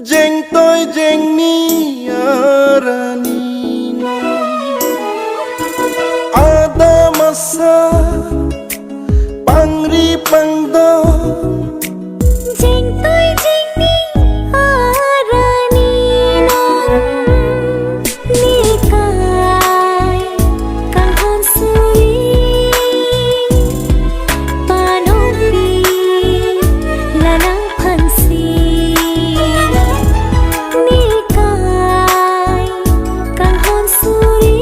jeng tôi jeng ni arani ada masa pangri pangdon jeng tôi jeng ni arani nikai kang hon suri panopi lanang phansi nikai kang hon suri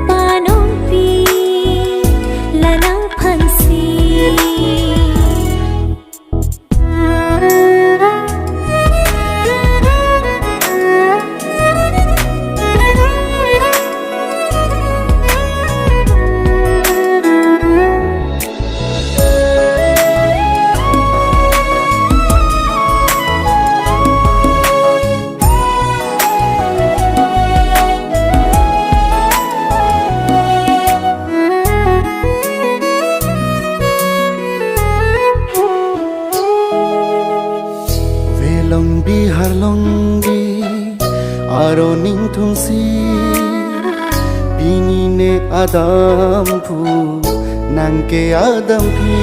panopi lanang phansi Long bi har long bi aro ning thung si bini ne adam phu nang ke adam phi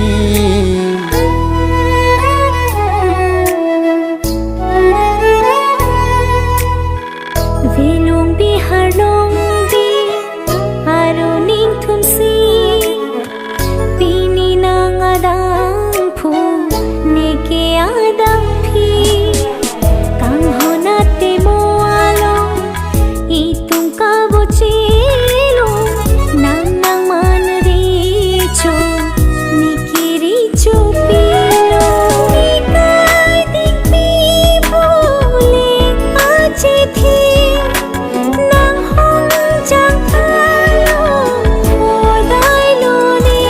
Velong bi har long bi aro ning thum si pini nang adam phu ne ke adam phi kang honate mo alo itung ka bochilo nang nang man ri cho nikiri cho pilo nikai ding pi bole ache thi nang hong chang alo odai lo ni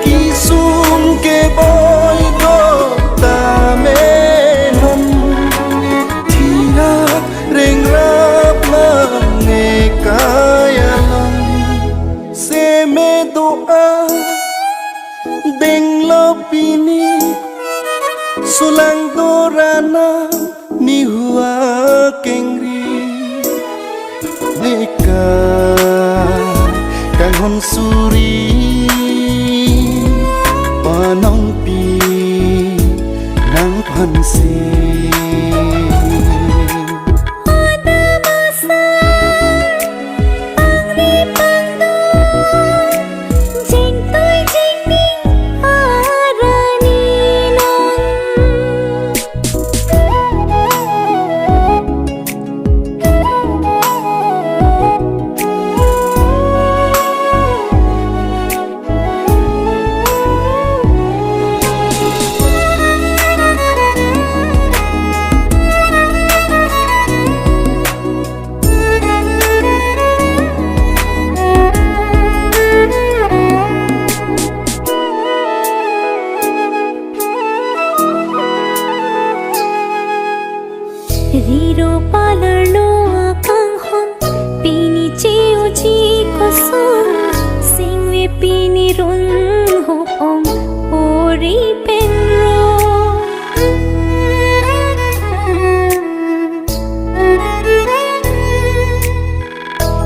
ki sum ke boy do ta me nom thia reng rap ma nge kaya long se me do a deng lo pini sulang dorana ni hua kengri neka kang hon suri panong pi nang phansi ada masa pangri pangdo jeng tôi jeng ni arani non Riro palar lo akang hon pini cheo chi ko son singwe pini run ho ong ori pen ro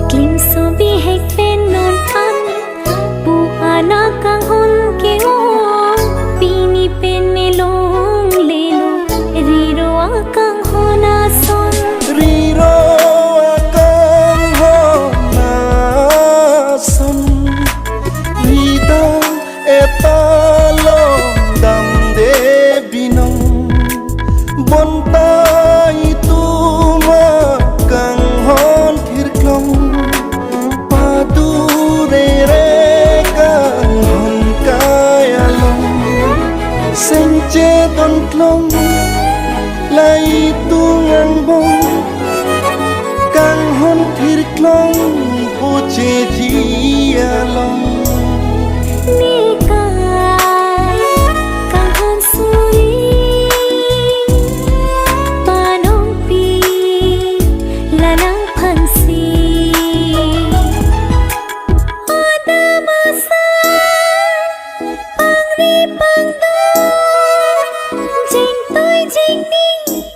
klim so bi hek pen non an pu ana kang hon ke o pini pen me long le lo riro akang hona son riro akang hona son rida etalo dam de binong bonta itu makang hon thirklong padu re kang hon kaya long senche don klong lai tungang bong kang hon thirklong puche jia long nikai kang hon suri panong pi lanang phansi ada masa pangri pangdo jingni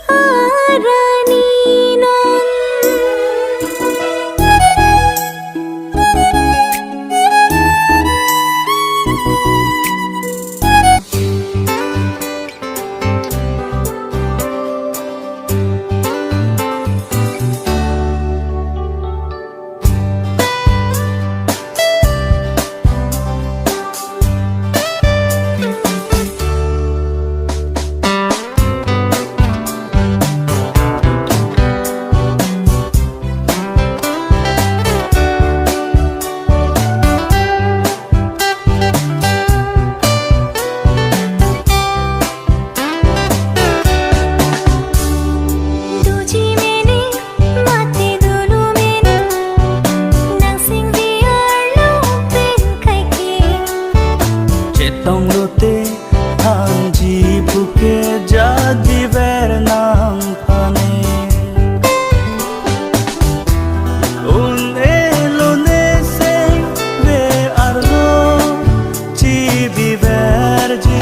harani non Tong lote hanji buke jadi vernang pane un elone se ve arlo ci vivergi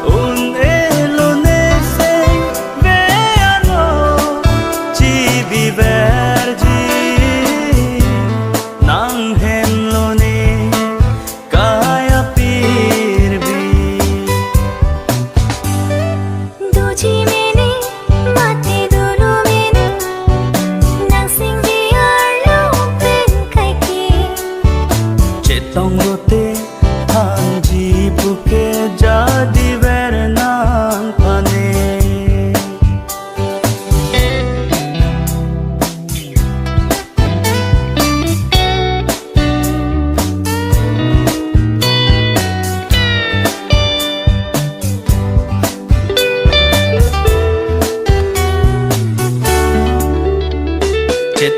un elone se ve arlo ci vivergi nang henlone Tong lote hanji buke jadi vernang pane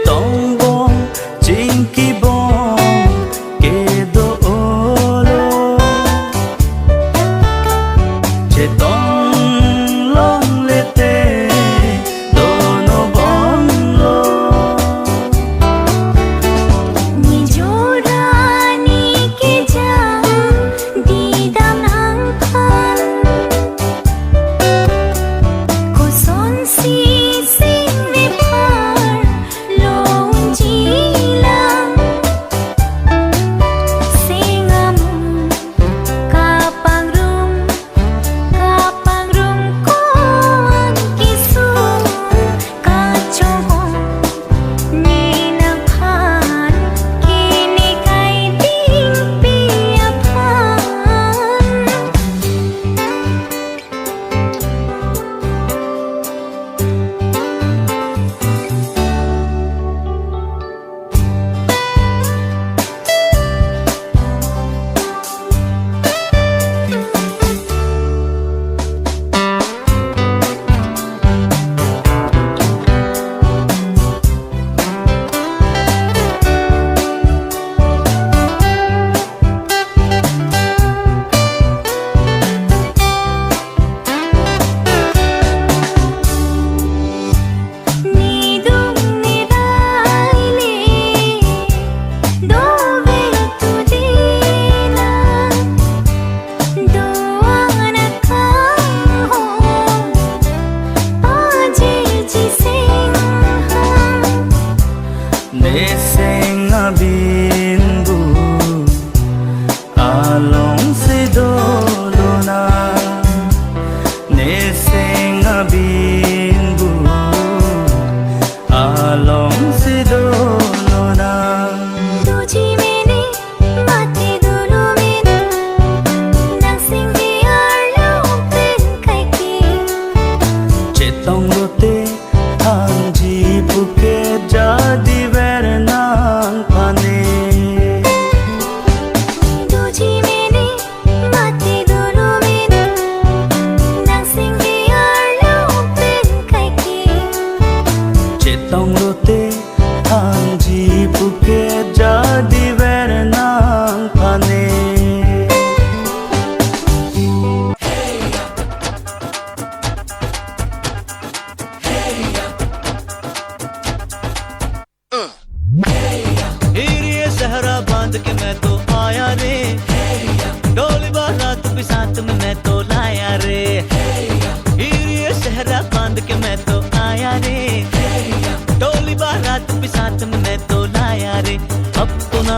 Tong bom jingki bom Tong long lete dono bonglo ni jorani ke jam di dam hang khan ko son si sing ve phar long ji lang singam ka pang rum ka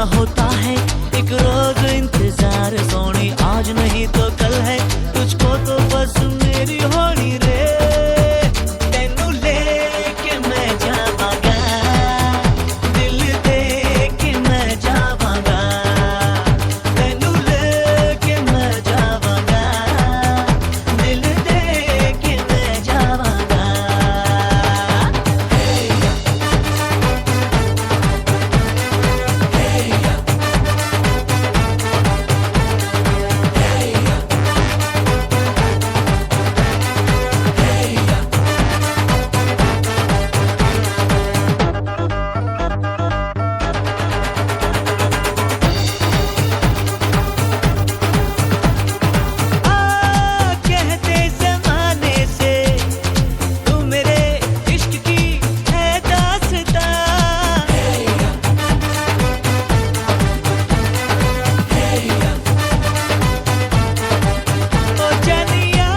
होता है एक रोज इंतजार सोनी, आज नहीं तो कल है, तुझको तो बस मेरी होनी रे। तेनू लेके मैं जावांगा, दिल दे के मैं जावांगा, तेनू लेके मैं जावांगा, दिल दे के मैं जावांगा। कहते ज़माने से तू मेरे इश्क की है दास्तां, ओ जानिया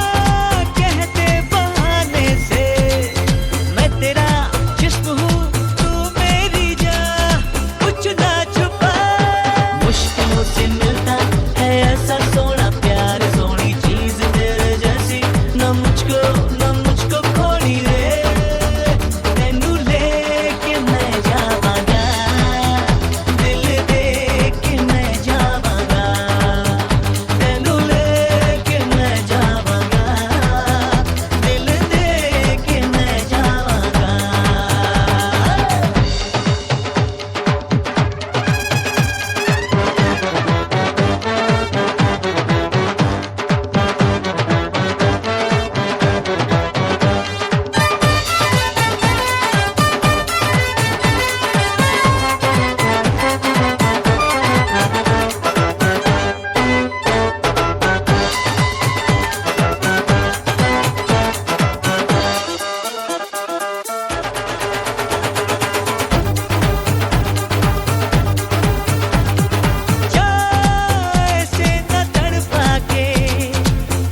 कहते बहाने से मैं तेरा जिस्म हूँ तू मेरी जान, कुछ ना छुपा। मुश्किलों से मिलता है ऐसा सोना प्यार, सोनी चीज तेरे जैसी न मुझको खोनी रे। तेनू लेके मैं जावांगा, दिल दे के मैं जावांगा, तेनू लेके मैं जावांगा, दिल दे के मैं जावांगा। ऐसे न तड़पा के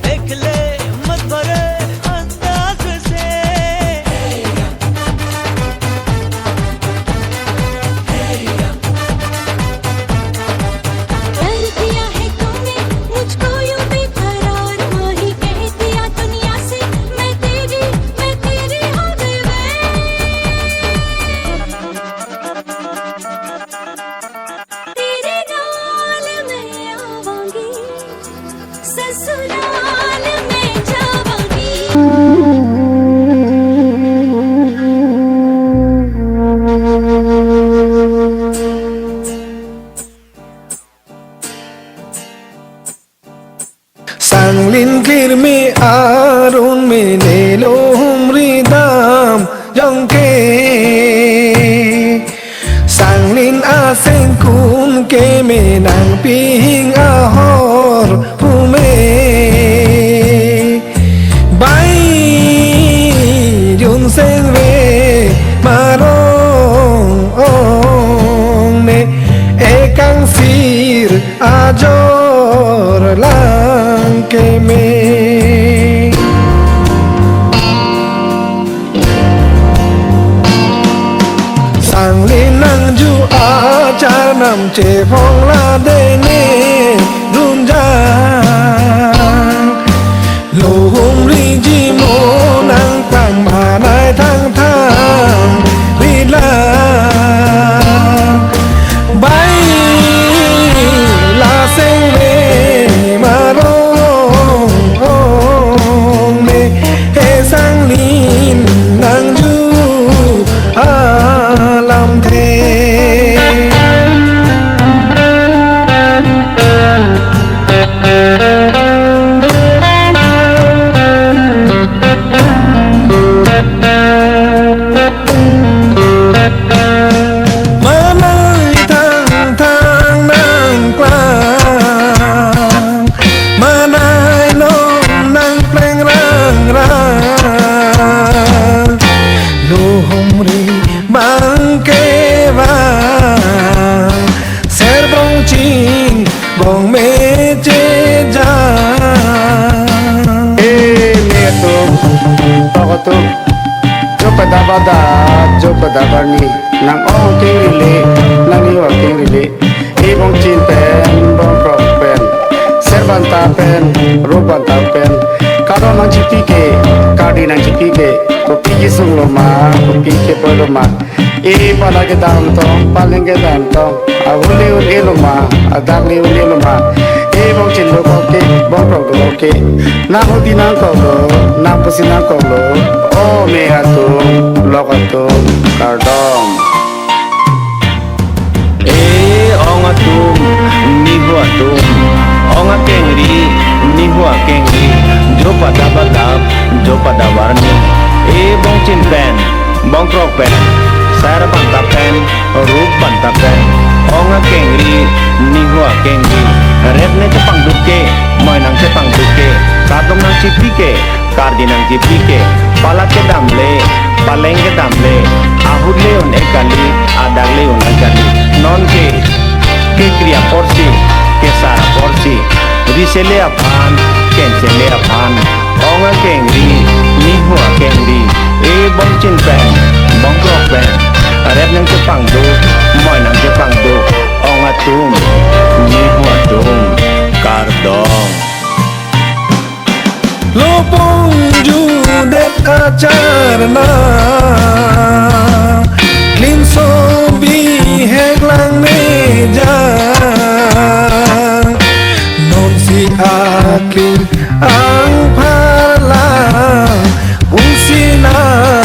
देख ले मत भरे अंदाज से, कर दिया है तूने मुझको यूं बेकरार, वही कह दिया दुनिया से मैं तेरी हो गई वे। तेरे नाल मैं आवांगी, ससुराल में जावांगी। Sanglin kirmi arun mi lelum ridam jongke, Sanglin aseng kun ke menang ping ahor pume, Bai jun seng ve marong ne ekang sir ajor lang ke me. Sanglin nang ju acar nam che phong la de ne run jang, lo hum ri ji mo nang tang ma nai thang thang ri la, bai la seng ve marong ne he Sanglin nang ju alam the. Manai thang thang nang klang, manai nom nang pleng rang rang, lo hom ri bang ke vang, ser bong ching bong me che jang. Neto, Tokoto, Jopadabada, Jopadabani, Nang Ong King Lili, Nang Iwa King Lili, บงจีนเป็นบงกรอบเป็นเซบันตาเป็นรูบันตาเป็นคาร์ดนังจิปีเกคาร์ดีนังจิปีเกก็ปีกิสุงลมาก็ปีเกปลมาเอปาลาเกดามตองปาเลงเกดามตองอาวุเลอุเลลมาอาดักเลอุเลลมาเอบงจินโลกเกบงกรอบโอเคนาโฮดีนังก็โลนาปสินังก็โลโอเมอาตุโลกตุคาร์ดอมองอาตุมนี่หัวตุมองอาเก่งรีนี่หัวเก่งรีโจปะดาบดับโจปะดาวารนีบงจินเป็นบงกรอกเป็นสารปันตาเป็นรูปปันตาเป็นองอาเก่งรีนี่หัวเก่งรีเร็บเนจะปังดุเกมอยนังจะปังดุเกคาดมนังจิปีเกคาร์ดินังจิปีเกปาลาเกดัมเลปาเลงเกดัมเลอาหุเลอุนเอกาลีอาดักเลอุนอันกาลีนอนเกque cria porsi, que sara porsi, risele aphan, kensele aphan, onga kengri, ni hua kengri, bong chin pen, bong krok pen, rep nang che pang do, moi nang che pang do, onga tum, ni hua tum, kardong. Lopong judet acarna Lim sobi heklang meja Non si akin ang pala Pusina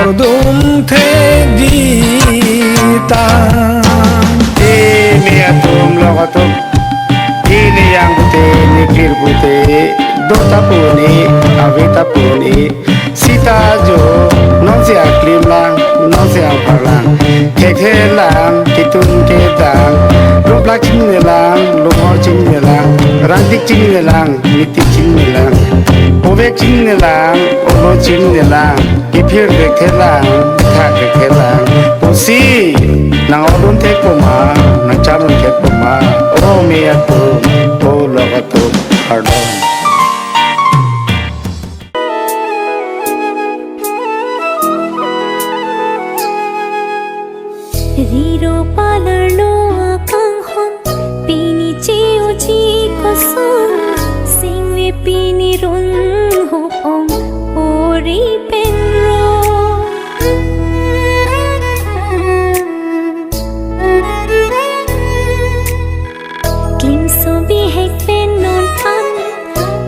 ordum tegita Ini atum lokatum Ini yang putih, ini clear putih Dota puni, avita puni Sita jo, non si aklim lang, non si ampar lang Kek he lang, kitun ketang Lup lak cing ne lang, lup hor cing ne lang Rantik cing ne lang, mitik cing ne lang Ovek cing ne lang, ono cing ne lang Kipir kek he lang, thak kek he lang Pusi, nang odun tek poma, nang charun tek poma Oh me atum, oh lokatum, pardon Riro palarlo akang hon pini chiu chi koson singwe pini run hopong ori penro Kim so bi hek pen non an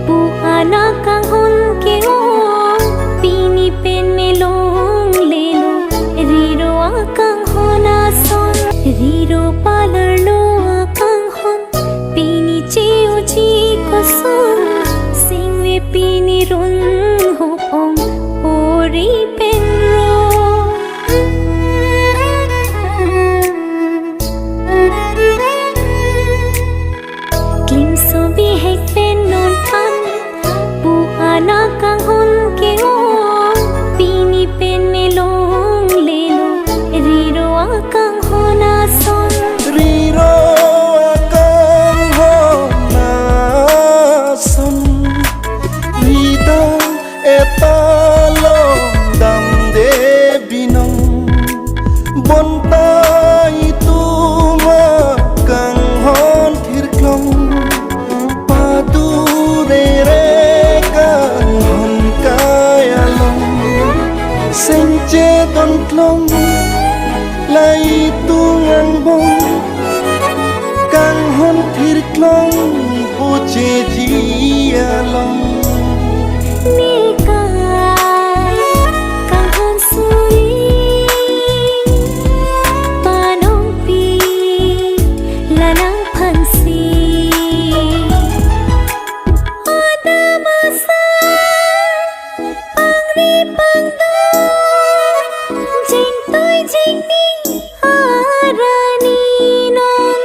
pu ana kang hon ke o pini pen me long le lo riro akang Riro palarlo akang hon pini chiu chi koson singwe pini run hopong ori penro Kim so bi hek pen non an pu ana kang hon ke o pini pen me long le lo riro akang Riro akang honason Ridang epalong dam de binong Bonta itu makang hon tirklong Padu derekan hon kayalong Senche don klong Lai tungang bong Kang hon tirklong Puche jialong Nikay kang hon sui Panong pi lanang pansi Ada masa Pangri pangdo Jing toy jing ning Arani non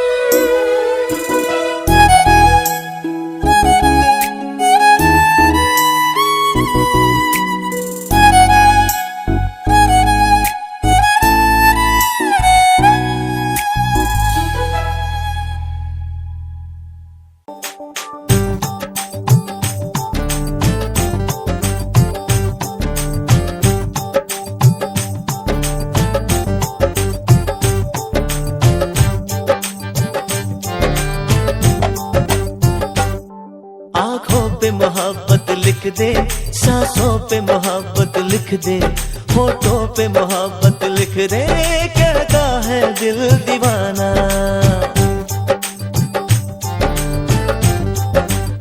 लिख दे, सांसों पे मोहब्बत लिख दे, होठों पे मोहब्बत लिख दे, कहता है दिल दीवाना।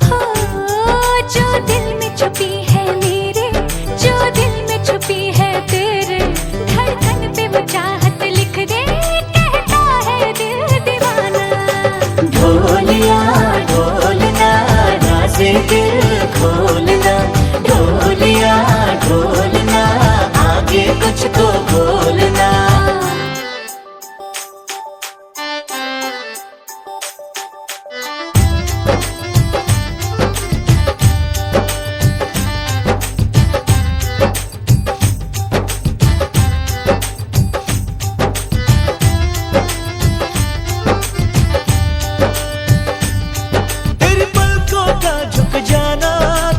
हो जो दिल में छुपी है मेरे, जो दिल में छुपी है तेरे, धड़कन पे वो चाहत लिख दे, कहता है दिल दीवाना। ढोलिया ढोलना राज़े दिल खोलना, ढोलिया ढोलना आगे कुछ तो बोलना। तेरी पलकों का झुक जाना,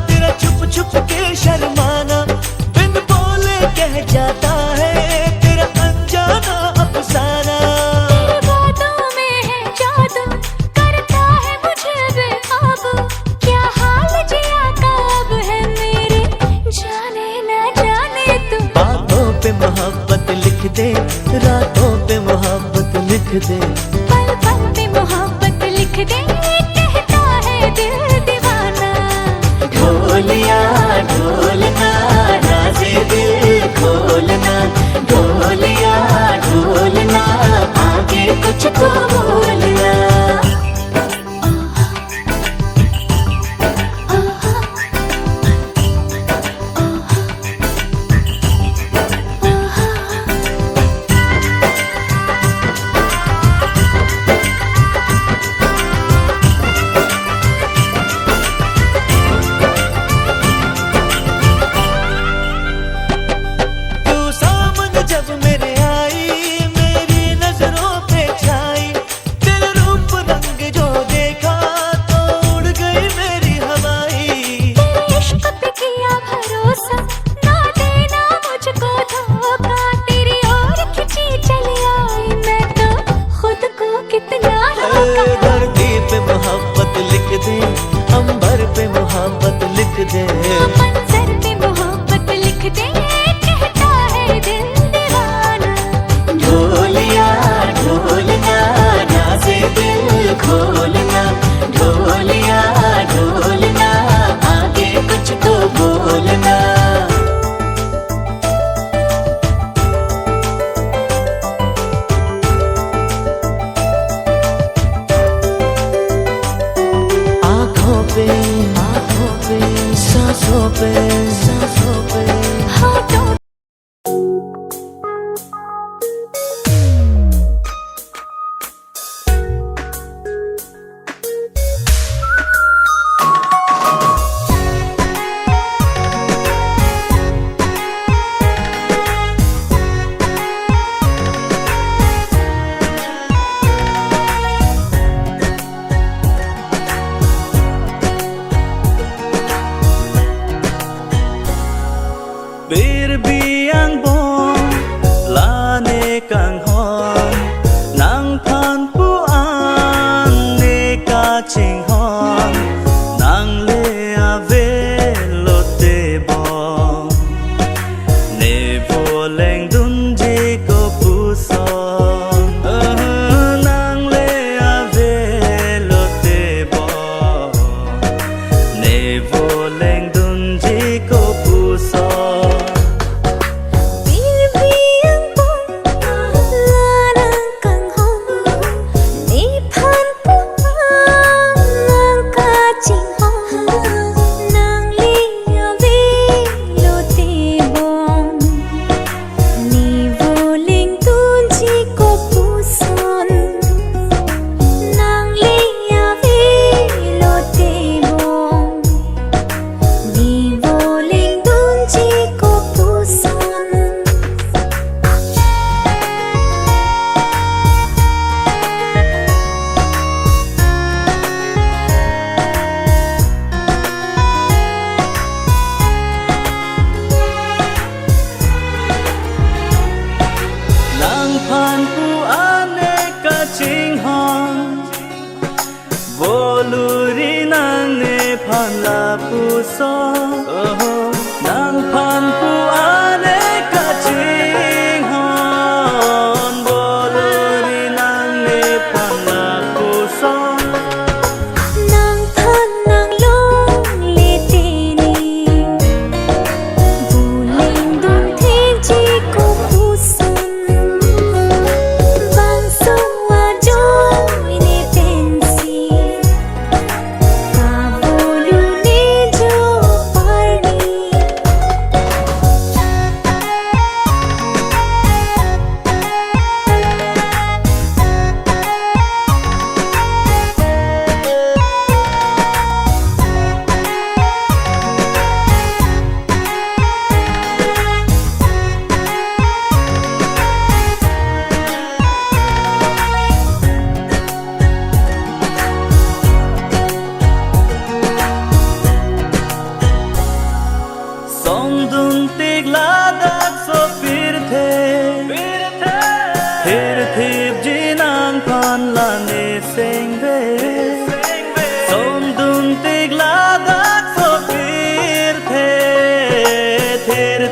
तेरा छुप छुप के शर्माना, बिन बोले कह जाता है तेरा अनजाना अफसाना। तेरी बातों में है जादू, करता है मुझे बेकाबू, क्या हाल जिया का अब है मेरे, जाने ना जाने तू। बातों पे मोहब्बत लिख दे, रातों पे मोहब्बत लिख दे, पल पल पे मोहब्बत लिख दे, कहता है दिल दीवाना। ढोलिया ढोलना राज़े दिल खोलना, ढोलिया ढोलना आगे कुछ तो बोलना। तू सामने जब मेरे आई, मेरी नजरों पे छाई, तेरा रूप रंग जो देखा तो उड़ गई मेरी हवाई। तेरे इश्क पे किया भरोसा, ना देना मुझको धोखा, तेरी ओर खिंची चली आई मैं तो खुद को कितना रोका। धरती पे मोहब्बत लिख दे, अंबर पे मोहब्बत लिख दे, मंजर पे मोहब्बत लिख दे, कहता है दिल दीवाना। ढोलिया ढोलना राज़े दिल खोलना, ढोलिया ढोलना आगे कुछ तो बोलना। आँखों पे सांसों पे सांसों पे। होठों फिर भी so nang phan pu ane ka ching hon bolori nang ne phan na ku so nàng thân nàng long lê tê ni bù lên đôn thế chi cô phù xuân vang sông hoa trôi nê tên si ta vô lưu nê cho parni song dun tik la dak so phir thip ji nang phan la ne sing ve song dun tik la dak so phir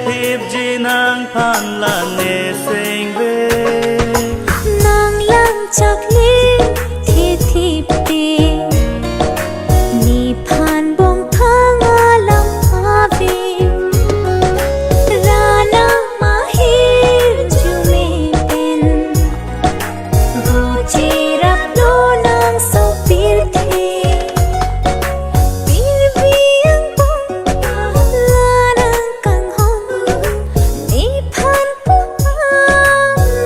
thip ji nang phan la ne sing ve nàng lang chak lê thê thịp tê ni phan bong thang alam ave rana mahir jume pen goche rap lo nang so pir the pir biang bong la nang kang hon ni phan pu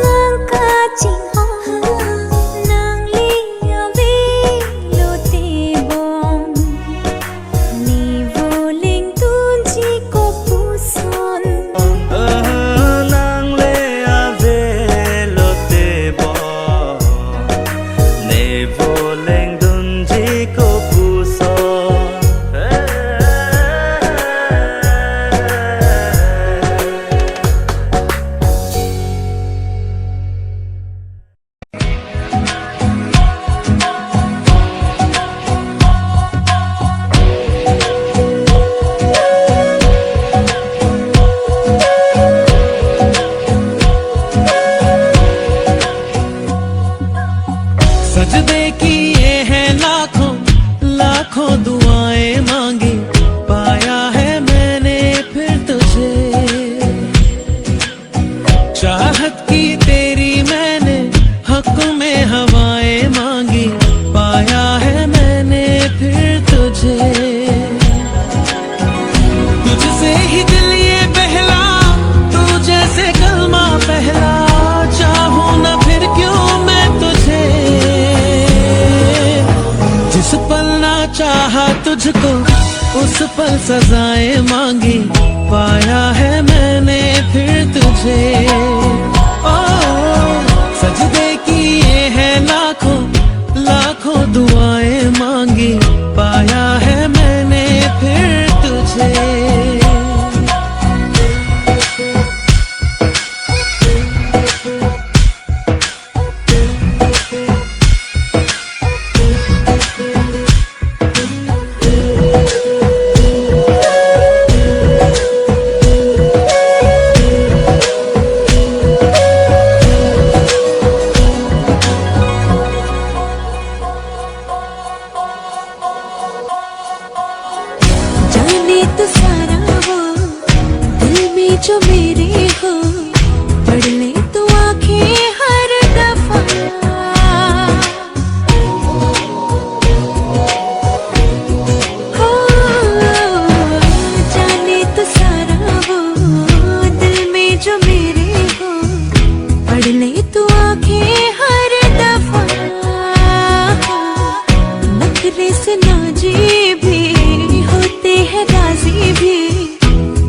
nang ka ching hon nang li ave lo te bong ni vô linh tun chi ko pu son nang le ave lo te bo ne vo leng dun ji ko pu so सजदे किए हैं लाखों लाखों दुआएं मांगी पाया है मैंने फिर तुझे चाहत की तेरी मैंने हक में हवाएं मांगी पाया है मैंने फिर तुझे तुझसे ही दिल ये बहला तू जैसे कलमा पहला चाहूं ना फिर क्यों मैं तुझे जिस पल ना चाहा तुझको उस पल सजाएं मांगी पाया है मैंने फिर तुझे ओ सजदे किए हैं लाखों लाखों दुआएं मांगी पाया है मैंने फिर तुझे जाने तो सारा वो दिल में जो मेरे हो पढ़ ले तो आंखें हर दफा हो जाने तो सारा वो दिल में जो मेरे हो पढ़ ले तो आंखें हर दफा नखरे से नाजी भी होते हैं राजी भी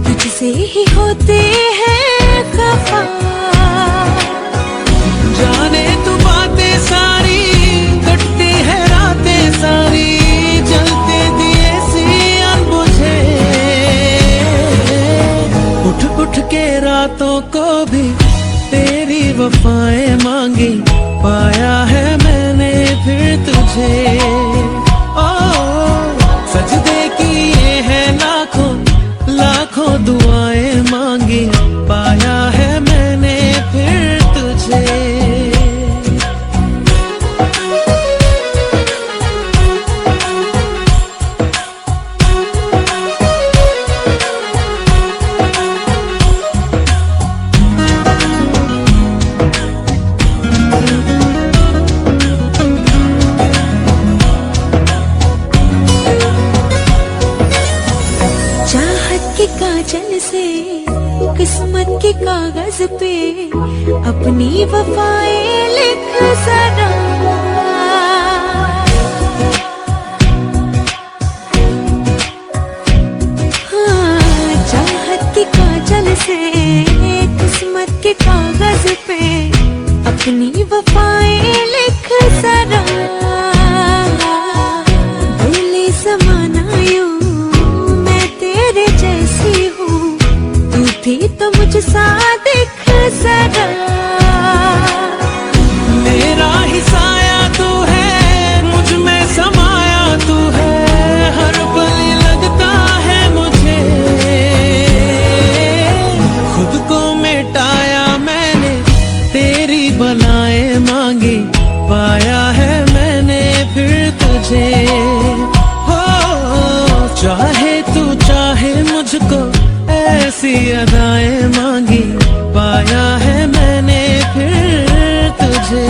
तुझसे ही होते हैं खफा जाने तू बातें सारी कटती है रातें सारी जलते दिए सी अनबुझे उठ उठ के रातों को भी तेरी वफाएं मांगी पाया है मैंने फिर तुझे ओ सजदे किए हैं लाख के काजल से किस्मत के कागज पे अपनी वफाएं लिख जरा। हाँ, चाहत के काजल से किस्मत के कागज पे अपनी वफाएं लिख जरा। भूले ज़माना यूं मैं तेरे जैसी हूँ, तू भी तो मुझसा दिख जरा। मेरा ही साया तू है, मुझ में समाया तू है, हर पल लगता है मुझे खुद को मिटाया मैंने, तेरी बलाएं मांगी पाया है मैंने फिर तुझे। हो चाहे तू चाहे मुझको, ऐसी अदाएं मांगी पाया है मैंने फिर तुझे।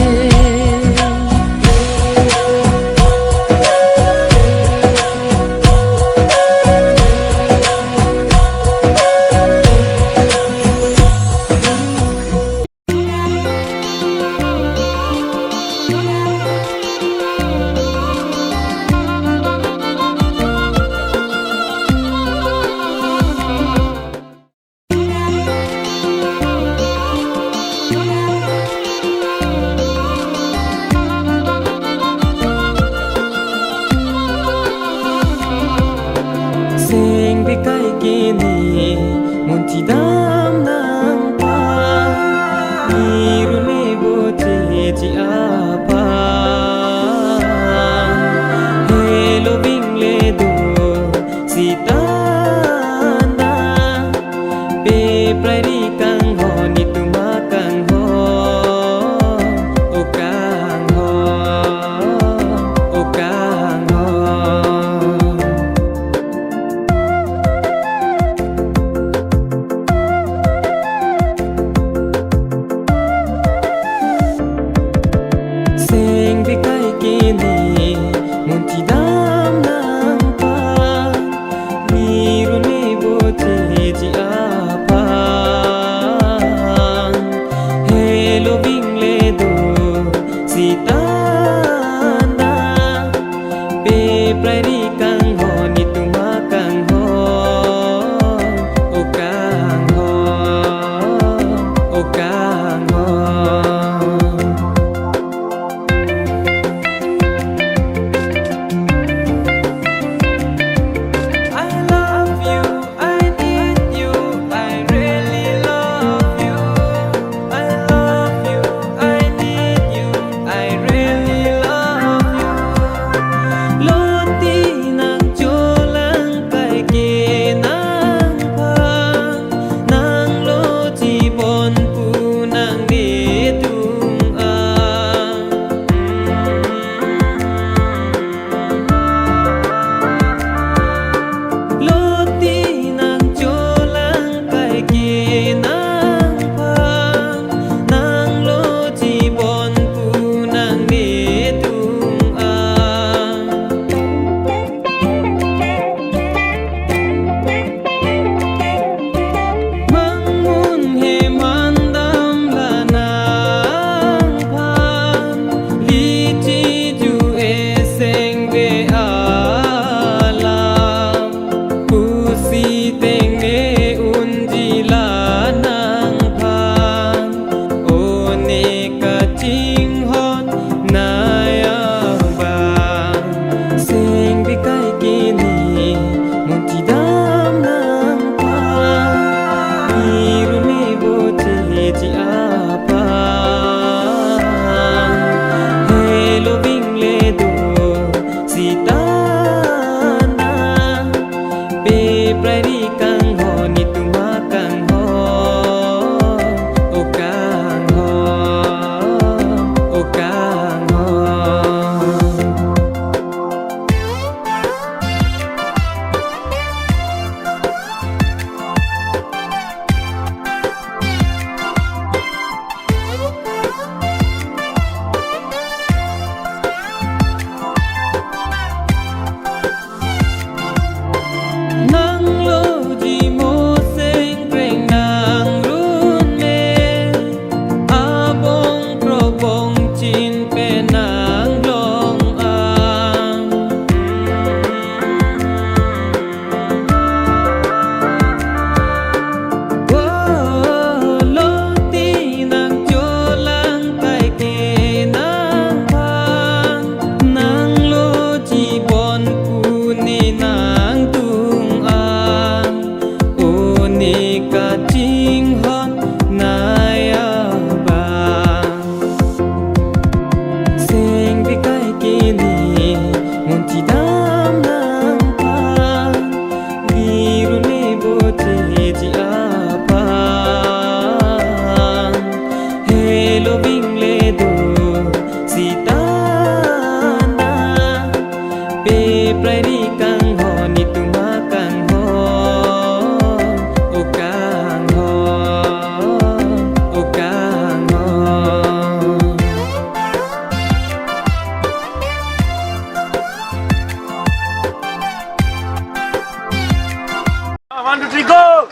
1, 2, 3, go!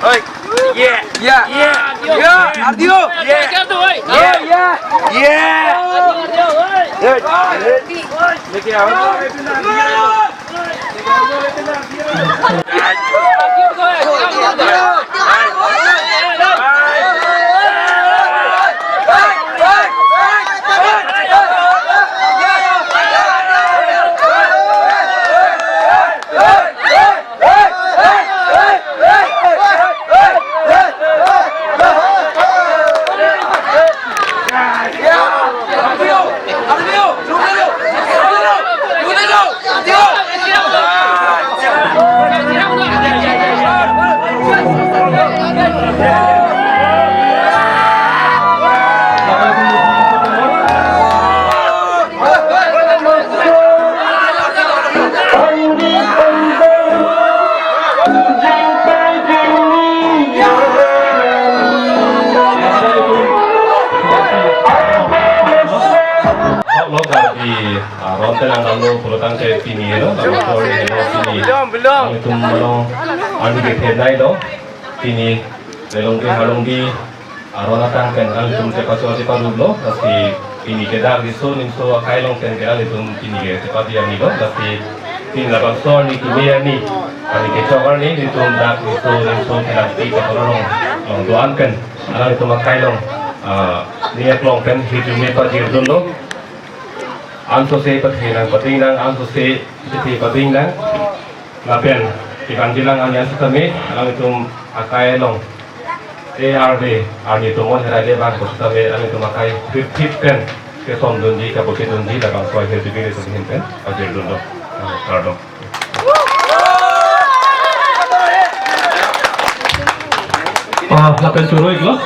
Oi, yeah, yeah, yeah, yeah, Ardio, yeah, yeah, yeah, लेके आओ Ronten ang lalu pulutan ke sini lo, lalu sore sini. Belum. Itu malu anu ke kedai lo, sini lelong ke halong di Ronatan kan al itu cepat lo, tapi ini kedai di so nim so kailong kan al itu ini ke cepat yang ni lo, tapi ini lapan so ni kimia ni, ani ke cokar ni itu dak di so nim so kedai di katorong long doan kan, al itu makailong niat long kan hidup ni pajir dulu. Anso se pating nang anso se pating nang lapen ikan bilang anya kami ang itum akai long ARD ani tumon herade bang kami ang itum akai fit pen ke som dunji ka boke dunji la kang soi he digire so hin pen ajir dundo pardon lapen suruh itu